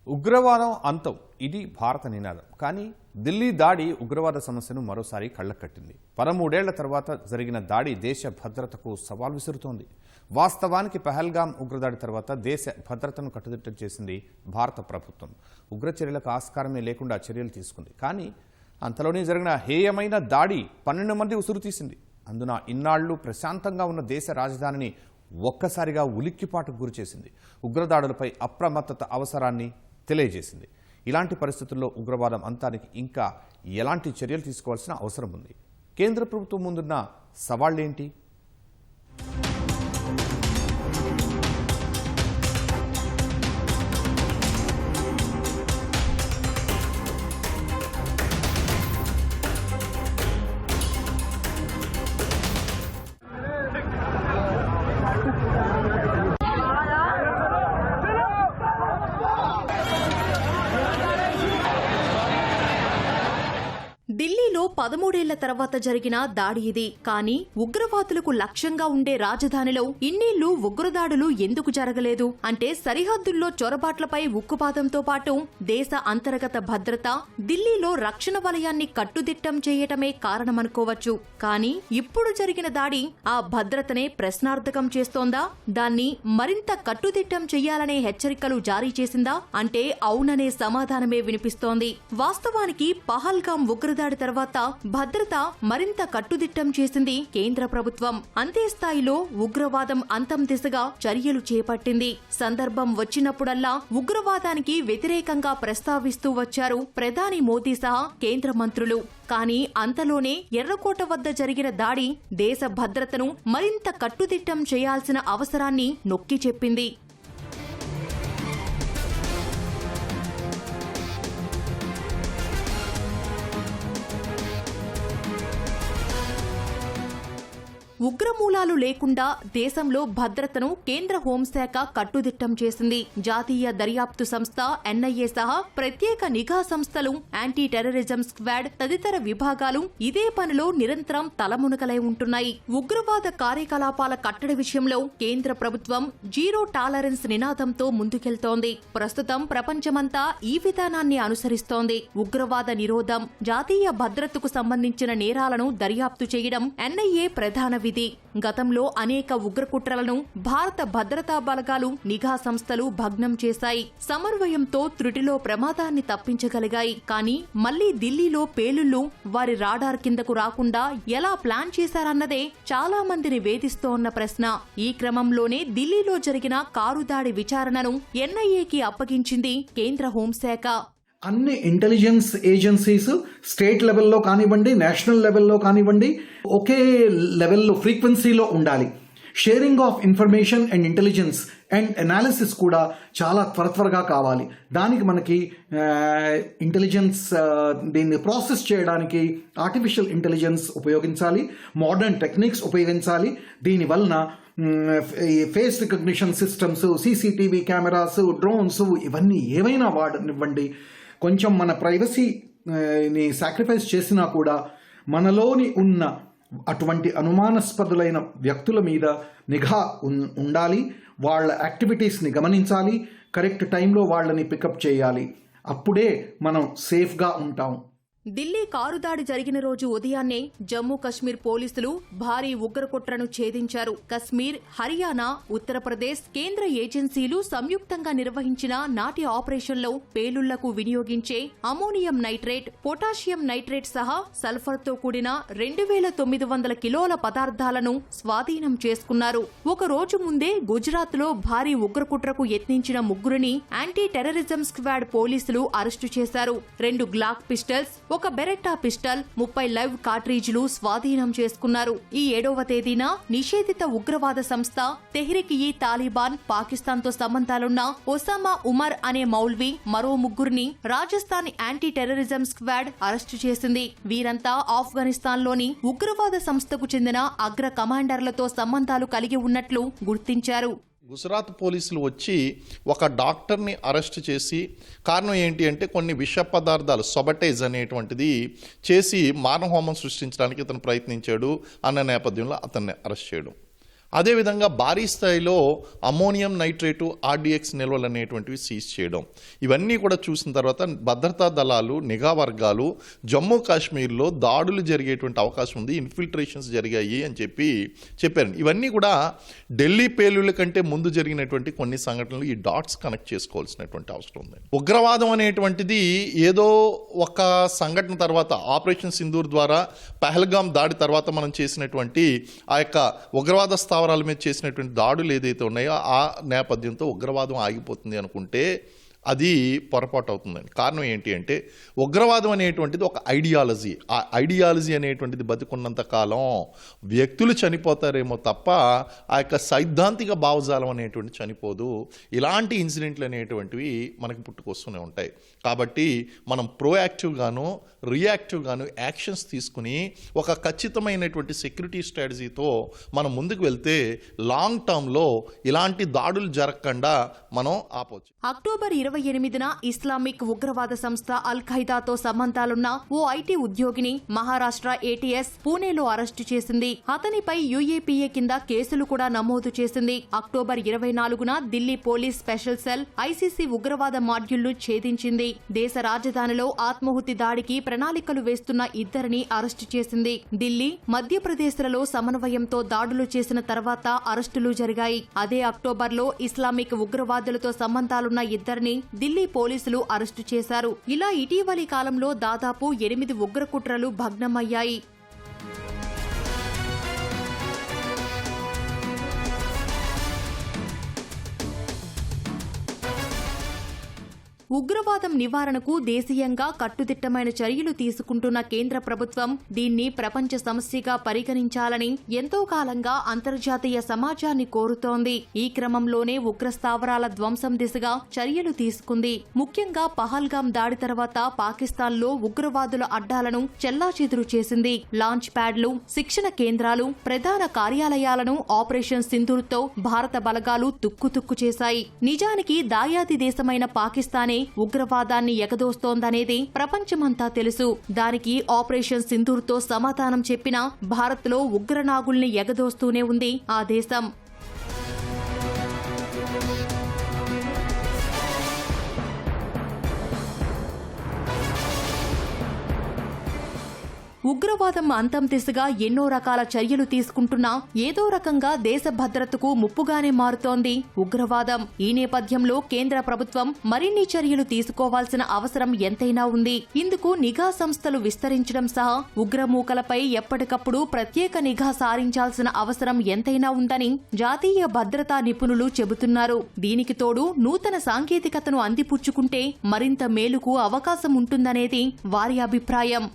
ఉగ్రవాదం అంతం ఇది భారత నినాదం. కానీ ఢిల్లీ దాడి ఉగ్రవాద సమస్యను మరోసారి కళ్లకట్టింది. 13 ఏళ్ల తర్వాత జరిగిన దాడి దేశ భద్రతకు సవాల్ విసురుతోంది. వాస్తవానికి పహల్గామ్ ఉగ్రదాడి తర్వాత దేశ భద్రతను కట్టుదిట్టం చేసింది భారత ప్రభుత్వం. ఉగ్ర చర్యలకు ఆస్కారమే లేకుండా చర్యలు తీసుకుంది. కానీ అంతలోనే జరిగిన హేయమైన దాడి 12 మంది ఉసురు తీసింది. అందున ఇన్నాళ్లు ప్రశాంతంగా ఉన్న దేశ రాజధానిని ఒక్కసారిగా ఉలిక్కిపాటుకు గురిచేసింది. ఉగ్రదాడులపై అప్రమత్తత అవసరాన్ని తెలియజేసింది. ఇలాంటి పరిస్థితుల్లో ఉగ్రవాదం అంతానికి ఇంకా ఎలాంటి చర్యలు తీసుకోవాల్సిన అవసరం ఉంది? కేంద్ర ప్రభుత్వం ముందున్న సవాళ్లేంటి? ఢిల్లీలో 13 ఏళ్ల తర్వాత జరిగిన దాడి ఇది. కానీ ఉగ్రవాదులకు లక్ష్యంగా ఉండే రాజధానిలో ఇన్నేళ్లు ఉగ్రదాడులు ఎందుకు జరగలేదు అంటే సరిహద్దుల్లో చొరబాట్లపై ఉక్కుపాతంతో పాటు దేశ అంతర్గత భద్రత, ఢిల్లీలో రక్షణ వలయాన్ని కట్టుదిట్టం చేయటమే కారణమనుకోవచ్చు. కానీ ఇప్పుడు జరిగిన దాడి ఆ భద్రతనే ప్రశ్నార్థకం చేస్తోందా? దాన్ని మరింత కట్టుదిట్టం చెయ్యాలనే హెచ్చరికలు జారీ చేసిందా అంటే అవుననే సమాధానమే వినిపిస్తోంది. వాస్తవానికి పహల్గామ్ ఉగ్రదాడి తర్వాత భద్రత మరింత కట్టుదిట్టం చేసింది కేంద్ర ప్రభుత్వం. అంతే స్థాయిలో ఉగ్రవాదం అంతం దిశగా చర్యలు చేపట్టింది. సందర్భం వచ్చినప్పుడల్లా ఉగ్రవాదానికి వ్యతిరేకంగా ప్రస్తావిస్తూ వచ్చారు ప్రధాని మోదీ సహా కేంద్ర మంత్రులు. కానీ అంతలోనే ఎర్రకోట వద్ద జరిగిన దాడి దేశ భద్రతను మరింత కట్టుదిట్టం చేయాల్సిన అవసరాన్ని నొక్కి చెప్పింది. ఉగ్రమూలాలు లేకుండా దేశంలో భద్రతను కేంద్ర హోంశాఖ కట్టుదిట్టం చేసింది. జాతీయ దర్యాప్తు సంస్థ ఎన్ఐఏ సహా ప్రత్యేక నిఘా సంస్థలు, యాంటీ టెర్రరిజం స్క్వాడ్ తదితర విభాగాలు ఇదే పనిలో నిరంతరం తలమునకలై ఉంటున్నాయి. ఉగ్రవాద కార్యకలాపాల కట్టడి విషయంలో కేంద్ర ప్రభుత్వం జీరో టాలరెన్స్ నినాదంతో ముందుకెళ్తోంది. ప్రస్తుతం ప్రపంచమంతా ఈ విధానాన్ని అనుసరిస్తోంది. ఉగ్రవాద నిరోధం, జాతీయ భద్రతకు సంబంధించిన నేరాలను దర్యాప్తు చేయడం ఎన్ఐఏ ప్రధాన విధి. గతంలో అనేక ఉగ్రకుట్రలను భారత భద్రతా బలగాలు, నిఘా సంస్థలు భగ్నం చేశాయి. సమన్వయంతో త్రుటిలో ప్రమాదాన్ని తప్పించగలిగాయి. కానీ మళ్లీ ఢిల్లీలో పేలుళ్లు వారి రాడార్ కిందకు రాకుండా ఎలా ప్లాన్ చేశారన్నదే చాలా మందిని వేధిస్తోన్న ప్రశ్న. ఈ క్రమంలోనే ఢిల్లీలో జరిగిన కారు దాడి విచారణను ఎన్ఐఏకి అప్పగించింది కేంద్ర హోంశాఖ. అన్ని ఇంటెలిజెన్స్ ఏజెన్సీస్ స్టేట్ లెవెల్లో కానివ్వండి, నేషనల్ లెవెల్లో కానివ్వండి, ఒకే లెవెల్లో ఫ్రీక్వెన్సీలో ఉండాలి. Sharing of information and intelligence and analysis కూడా చాలా త్వరగా కావాలి. దానికి మనకి ఇంటెలిజెన్స్ దీన్ని ప్రాసెస్ చేయడానికి ఆర్టిఫిషియల్ ఇంటెలిజెన్స్ ఉపయోగించాలి, మోడర్న్ టెక్నిక్స్ ఉపయోగించాలి. దీనివలన face recognition systems, CCTV cameras, drones ఇవన్నీ ఏవైనా వాడనివ్వండి, కొంచెం మన ప్రైవసీని సాక్రిఫైస్ చేసినా కూడా మనలోని ఉన్న అటువంటి అనుమానాస్పదులైన వ్యక్తుల మీద నిఘా ఉండాలి. వాళ్ళ యాక్టివిటీస్ని గమనించాలి, కరెక్ట్ టైంలో వాళ్ళని పికప్ చేయాలి. అప్పుడే మనం సేఫ్గా ఉంటాం. ఢిల్లీ కారు దాడి జరిగిన రోజు ఉదయాన్నే జమ్మూ కశ్మీర్ పోలీసులు భారీ ఉగ్రకుట్రను ఛేదించారు. కశ్మీర్, హర్యానా, ఉత్తరప్రదేశ్ కేంద్ర ఏజెన్సీలు సంయుక్తంగా నిర్వహించిన నాటి ఆపరేషన్లో పేలుళ్లకు వినియోగించే అమోనియం నైట్రేట్, పొటాషియం నైట్రేట్ సహా సల్ఫర్తో కూడిన 2900 కిలోల పదార్థాలను స్వాధీనం చేసుకున్నారు. ఒక రోజు ముందే గుజరాత్లో భారీ ఉగ్రకుట్రకు యత్నించిన ముగ్గురిని యాంటీ టెర్రరిజం స్క్వాడ్ పోలీసులు అరెస్టు చేశారు. 2 గ్లాక్ పిస్టల్స్, ఒక బెరెట్టా పిస్టల్, 30 లైవ్ కార్ట్రిడ్జ్లు స్వాధీనం చేసుకున్నారు. ఈ 7వ తేదీన నిషేధిత ఉగ్రవాద సంస్థ తెహ్రీక్-ఈ-తాలిబాన్, పాకిస్తాన్తో సంబంధాలున్న ఒసామా ఉమర్ అనే మౌల్వీ, మరో ముగ్గురిని Rajasthan anti terrorism squad arrest చేసింది. వీరంతా ఆఫ్ఘనిస్తాన్లోని ఉగ్రవాద సంస్థకు చెందిన అగ్ర కమాండర్లతో సంబంధాలు కలిగి ఉన్నట్లు గుర్తించారు. గుజరాత్ పోలీసులు వచ్చి ఒక డాక్టర్ని అరెస్ట్ చేసి, కారణం ఏంటి అంటే కొన్ని విష పదార్థాలు సొబటైజ్ అనేటువంటిది చేసి మానవహోమం సృష్టించడానికి ఇతను ప్రయత్నించాడు అన్న నేపథ్యంలో అతన్ని అరెస్ట్ చేయడం. అదేవిధంగా భారీ స్థాయిలో అమ్మోనియం నైట్రేటు ఆర్డిఎక్స్ నిల్వలు అనేటువంటివి సీజ్ చేయడం, ఇవన్నీ కూడా చూసిన తర్వాత భద్రతా దళాలు, నిఘా వర్గాలు జమ్మూ కాశ్మీర్లో దాడులు జరిగేటువంటి అవకాశం ఉంది, ఇన్ఫిల్ట్రేషన్స్ జరిగాయి అని చెప్పారు. ఇవన్నీ కూడా ఢిల్లీ పేలుళ్ల కంటే ముందు జరిగినటువంటి కొన్ని సంఘటనలు ఈ డాట్స్ కనెక్ట్ చేసుకోవాల్సినటువంటి అవసరం ఉంది. ఉగ్రవాదం అనేటువంటిది ఏదో ఒక సంఘటన తర్వాత, ఆపరేషన్ సింధూర్ ద్వారా పహల్గాం దాడి తర్వాత మనం చేసినటువంటి ఆ యొక్క ఉగ్రవాద స్థావరాల మీద చేసినటువంటి దాడులు ఏదైతే ఉన్నాయో ఆ నేపథ్యంతో ఉగ్రవాదం ఆగిపోతుంది అనుకుంటే అది పొరపాటు అవుతుందండి. కారణం ఏంటి అంటే ఉగ్రవాదం అనేటువంటిది ఒక ఐడియాలజీ. ఆ ఐడియాలజీ అనేటువంటిది బతికున్నంత కాలం వ్యక్తులు చనిపోతారేమో తప్ప ఆ యొక్క సైద్ధాంతిక భావజాలం అనేటువంటి చనిపోదు. ఇలాంటి ఇన్సిడెంట్లు అనేటువంటివి మనకి పుట్టుకొస్తూనే ఉంటాయి. కాబట్టి మనం ప్రోయాక్టివ్గాను రియాక్టివ్గాను యాక్షన్స్ తీసుకుని ఒక ఖచ్చితమైనటువంటి సెక్యూరిటీ స్ట్రాటజీతో మనం ముందుకు వెళ్తే లాంగ్ టర్మ్లో ఇలాంటి దాడులు జరగకుండా మనం ఆపవచ్చు. అక్టోబర్ 28న ఇస్లామిక్ ఉగ్రవాద సంస్థ అల్ ఖైదాతో సంబంధాలున్న ఓ ఐటీ ఉద్యోగిని మహారాష్ట్ర ఏటీఎస్ పూణేలో అరెస్టు చేసింది. అతనిపై యూఏపీఏ కింద కేసులు కూడా నమోదు చేసింది. అక్టోబర్ 24న Delhi police special cell ICC ఉగ్రవాద మాడ్యూల్ను ఛేదించింది. దేశ రాజధానిలో ఆత్మాహుతి దాడికి ప్రణాళికలు వేస్తున్న ఇద్దరిని అరెస్టు చేసింది. ఢిల్లీ, మధ్యప్రదేశ్లలో సమన్వయంతో దాడులు చేసిన తర్వాత అరెస్టులు జరిగాయి. అదే అక్టోబర్లో ఇస్లామిక్ ఉగ్రవాదులతో సంబంధాలున్న ఇద్దరిని ఢిల్లీ పోలీసులు అరెస్టు చేశారు. ఇలా ఇటీవలి కాలంలో దాదాపు 8 ఉగ్రకుట్రలు భగ్నమయ్యాయి. ఉగ్రవాదం నివారణకు దేశీయంగా కట్టుదిట్టమైన చర్యలు తీసుకుంటున్న కేంద్ర ప్రభుత్వం దీన్ని ప్రపంచ సమస్యగా పరిగణించాలని ఎంతో కాలంగా అంతర్జాతీయ సమాజాన్ని కోరుతోంది. ఈ క్రమంలోనే ఉగ్ర స్థావరాల ధ్వంసం దిశగా చర్యలు తీసుకుంది. ముఖ్యంగా పహల్గాం దాడి తర్వాత పాకిస్తాన్లో ఉగ్రవాదుల అడ్డాలను చెల్లాచెదురు చేసింది. లాంచ్ ప్యాడ్లు, శిక్షణ కేంద్రాలు, ప్రధాన కార్యాలయాలను ఆపరేషన్ సింధూర్తో భారత బలగాలు తుక్కు చేశాయి. నిజానికి దాయాది దేశమైన పాకిస్తానే ఉగ్రవాదాన్ని ఎగదోస్తోందనేది ప్రపంచమంతా తెలుసు. దానికి ఆపరేషన్ సింధూర్తో సమాధానం చెప్పినా భారత్లో ఉగ్రనాగుల్ని ఎగదోస్తూనే ఉంది ఆ దేశం. ఉగ్రవాదం అంతం దిశగా ఎన్నో రకాల చర్యలు తీసుకుంటున్నా ఏదో రకంగా దేశ భద్రతకు ముప్పుగానే మారుతోంది ఉగ్రవాదం. ఈ నేపథ్యంలో కేంద్ర ప్రభుత్వం మరిన్ని చర్యలు తీసుకోవాల్సిన అవసరం ఎంతైనా ఉంది. ఇందుకు నిఘా సంస్థలు విస్తరించడం సహా ఉగ్రమూకలపై ఎప్పటికప్పుడు ప్రత్యేక నిఘా సారించాల్సిన అవసరం ఎంతైనా ఉందని జాతీయ భద్రతా నిపుణులు చెబుతున్నారు. దీనికి తోడు నూతన సాంకేతికతను అందిపుచ్చుకుంటే మరింత మేలుకు అవకాశం ఉంటుందనేది వారి అభిప్రాయం.